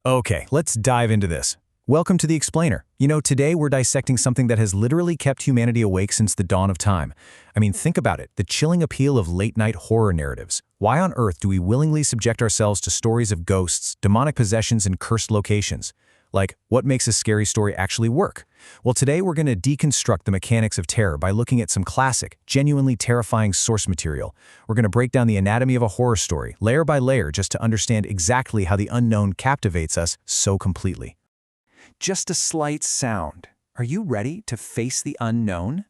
Okay, let's dive into this. Welcome to The Explainer. Today we're dissecting something that has literally kept humanity awake since the dawn of time. Think about it, the chilling appeal of late-night horror narratives. Why on earth do we willingly subject ourselves to stories of ghosts, demonic possessions, and cursed locations? Like, what makes a scary story actually work? Well, today we're going to deconstruct the mechanics of terror by looking at some classic, genuinely terrifying source material. We're going to break down the anatomy of a horror story, layer by layer, just to understand exactly how the unknown captivates us so completely. Just a slight sound. Are you ready to face the unknown?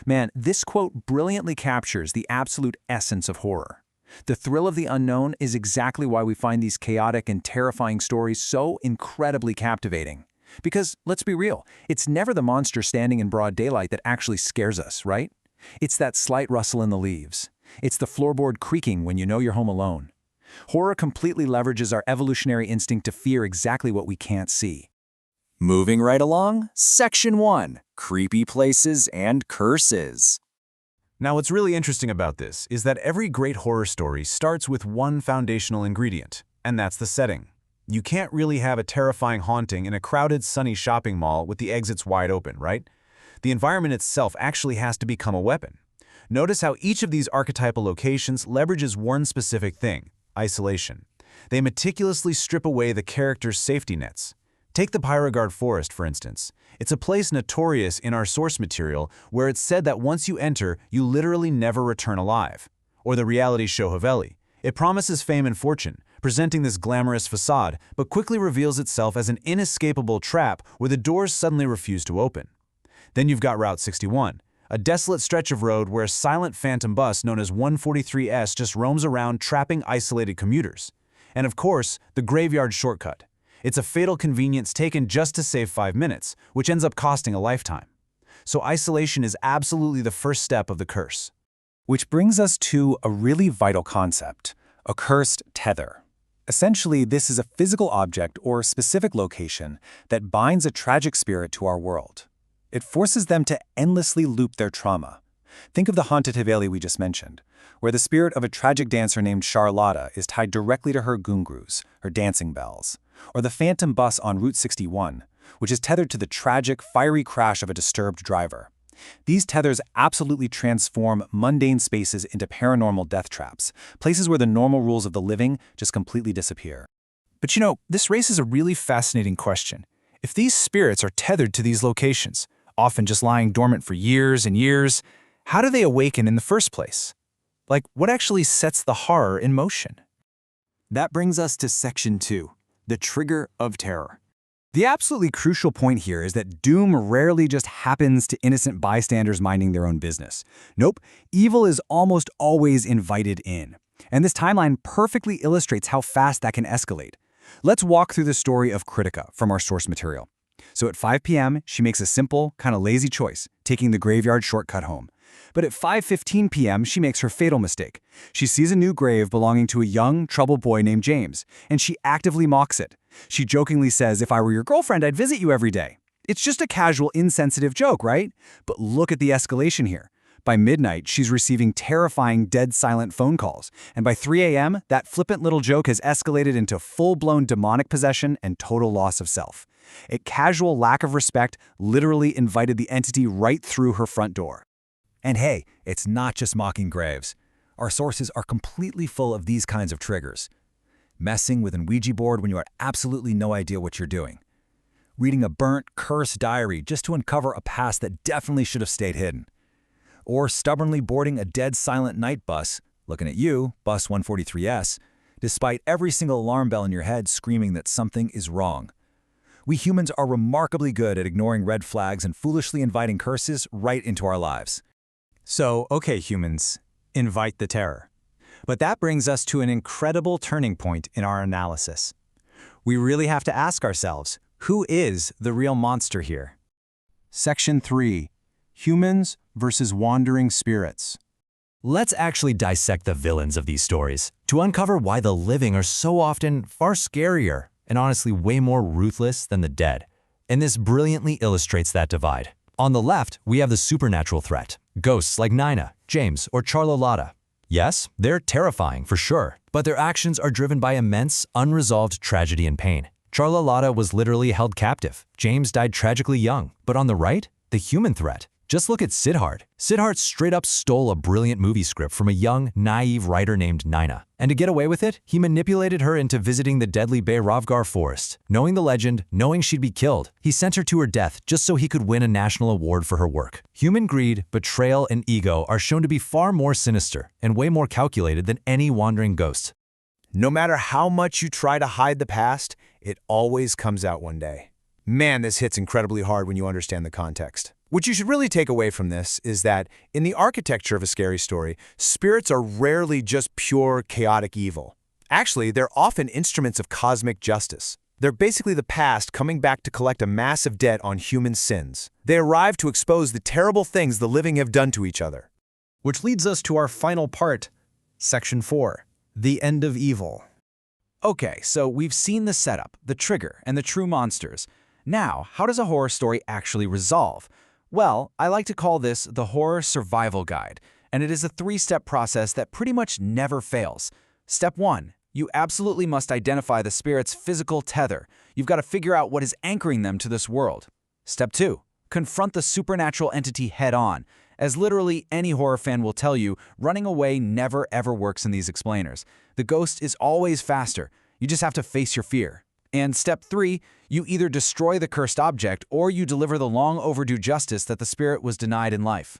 Man, this quote brilliantly captures the absolute essence of horror. The thrill of the unknown is exactly why we find these chaotic and terrifying stories so incredibly captivating. Because, let's be real, it's never the monster standing in broad daylight that actually scares us, right? It's that slight rustle in the leaves. It's the floorboard creaking when you know you're home alone. Horror completely leverages our evolutionary instinct to fear exactly what we can't see. Moving right along, Section 1, Creepy Places and Curses. Now, what's really interesting about this is that every great horror story starts with one foundational ingredient, and that's the setting. You can't really have a terrifying haunting in a crowded, sunny shopping mall with the exits wide open, right? The environment itself actually has to become a weapon. Notice how each of these archetypal locations leverages one specific thing: isolation. They meticulously strip away the character's safety nets. Take the Pyrogard Forest, for instance. It's a place notorious in our source material where it's said that once you enter, you literally never return alive. Or the reality show Haveli. It promises fame and fortune, presenting this glamorous facade, but quickly reveals itself as an inescapable trap where the doors suddenly refuse to open. Then you've got Route 61, a desolate stretch of road where a silent phantom bus known as 143S just roams around trapping isolated commuters. And of course, the graveyard shortcut. It's a fatal convenience taken just to save 5 minutes, which ends up costing a lifetime. So isolation is absolutely the first step of the curse. Which brings us to a really vital concept: a cursed tether. Essentially, this is a physical object or specific location that binds a tragic spirit to our world. It forces them to endlessly loop their trauma. Think of the haunted Haveli we just mentioned, where the spirit of a tragic dancer named Charlotta is tied directly to her gungrus, her dancing bells. Or the phantom bus on Route 61, which is tethered to the tragic, fiery crash of a disturbed driver. These tethers absolutely transform mundane spaces into paranormal death traps, places where the normal rules of the living just completely disappear. But this raises a really fascinating question. If these spirits are tethered to these locations, often just lying dormant for years and years, how do they awaken in the first place? Like, what actually sets the horror in motion? That brings us to Section 2. The trigger of terror. The absolutely crucial point here is that doom rarely just happens to innocent bystanders minding their own business. Nope, evil is almost always invited in. And this timeline perfectly illustrates how fast that can escalate. Let's walk through the story of Kritika from our source material. So at 5 p.m., she makes a simple, kind of lazy choice, taking the graveyard shortcut home. But at 5:15 p.m., she makes her fatal mistake. She sees a new grave belonging to a young, troubled boy named James, and she actively mocks it. She jokingly says, "If I were your girlfriend, I'd visit you every day." It's just a casual, insensitive joke, right? But look at the escalation here. By midnight, she's receiving terrifying, dead silent phone calls. And by 3 a.m., that flippant little joke has escalated into full-blown demonic possession and total loss of self. A casual lack of respect literally invited the entity right through her front door. And hey, it's not just mocking graves. Our sources are completely full of these kinds of triggers. Messing with an Ouija board when you have absolutely no idea what you're doing. Reading a burnt, cursed diary just to uncover a past that definitely should have stayed hidden. Or stubbornly boarding a dead silent night bus, looking at you, bus 143S, despite every single alarm bell in your head screaming that something is wrong. We humans are remarkably good at ignoring red flags and foolishly inviting curses right into our lives. So, okay, humans, invite the terror. But that brings us to an incredible turning point in our analysis. We really have to ask ourselves, who is the real monster here? Section 3. Humans versus wandering spirits. Let's actually dissect the villains of these stories to uncover why the living are so often far scarier and honestly way more ruthless than the dead. And this brilliantly illustrates that divide. On the left, we have the supernatural threat, ghosts like Nina, James, or Charlotta. Yes, they're terrifying for sure, but their actions are driven by immense, unresolved tragedy and pain. Charlotta was literally held captive. James died tragically young. But on the right, the human threat. Just look at Siddharth. Siddharth straight up stole a brilliant movie script from a young, naive writer named Nina. And to get away with it, he manipulated her into visiting the deadly Beiravgar forest. Knowing the legend, knowing she'd be killed, he sent her to her death just so he could win a national award for her work. Human greed, betrayal, and ego are shown to be far more sinister and way more calculated than any wandering ghost. No matter how much you try to hide the past, it always comes out one day. Man, this hits incredibly hard when you understand the context. What you should really take away from this is that in the architecture of a scary story, spirits are rarely just pure chaotic evil. Actually, they're often instruments of cosmic justice. They're basically the past coming back to collect a massive debt on human sins. They arrive to expose the terrible things the living have done to each other. Which leads us to our final part, Section 4, The End of Evil. Okay, so we've seen the setup, the trigger, and the true monsters. Now, how does a horror story actually resolve? Well, I like to call this the horror survival guide, and it is a 3-step process that pretty much never fails. Step 1. You absolutely must identify the spirit's physical tether. You've got to figure out what is anchoring them to this world. Step 2. Confront the supernatural entity head-on. As literally any horror fan will tell you, running away never ever works in these explainers. The ghost is always faster. You just have to face your fear. And step 3, you either destroy the cursed object or you deliver the long overdue justice that the spirit was denied in life.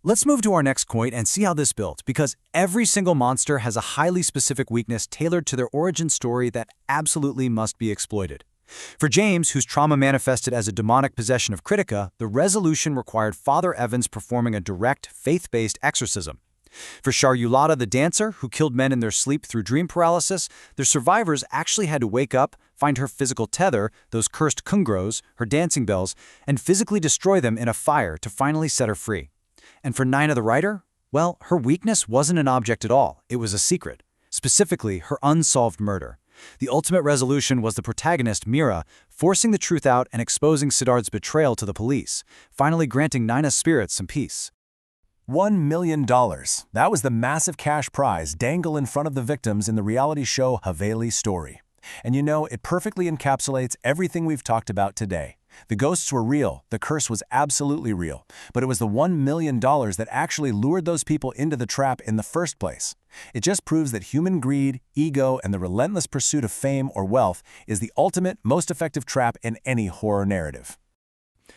Let's move to our next point and see how this built, because every single monster has a highly specific weakness tailored to their origin story that absolutely must be exploited. For James, whose trauma manifested as a demonic possession of Critica, the resolution required Father Evans performing a direct, faith-based exorcism. For Charlotta the dancer, who killed men in their sleep through dream paralysis, their survivors actually had to wake up, find her physical tether, those cursed kungros, her dancing bells, and physically destroy them in a fire to finally set her free. And for Nina the writer, well, her weakness wasn't an object at all, it was a secret. Specifically, her unsolved murder. The ultimate resolution was the protagonist, Mira, forcing the truth out and exposing Siddharth's betrayal to the police, finally granting Nina's spirit some peace. $1 million. That was the massive cash prize dangled in front of the victims in the reality show Haveli Story. And you know, it perfectly encapsulates everything we've talked about today. The ghosts were real, the curse was absolutely real, but it was the $1 million that actually lured those people into the trap in the first place. It just proves that human greed, ego, and the relentless pursuit of fame or wealth is the ultimate, most effective trap in any horror narrative.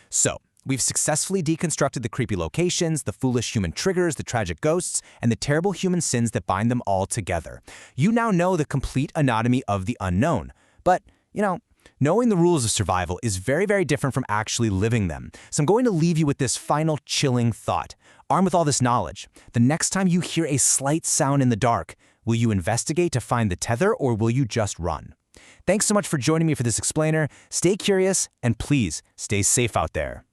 So, we've successfully deconstructed the creepy locations, the foolish human triggers, the tragic ghosts, and the terrible human sins that bind them all together. You now know the complete anatomy of the unknown. But, knowing the rules of survival is very, very different from actually living them. So I'm going to leave you with this final chilling thought. Armed with all this knowledge, the next time you hear a slight sound in the dark, will you investigate to find the tether or will you just run? Thanks so much for joining me for this explainer. Stay curious and please stay safe out there.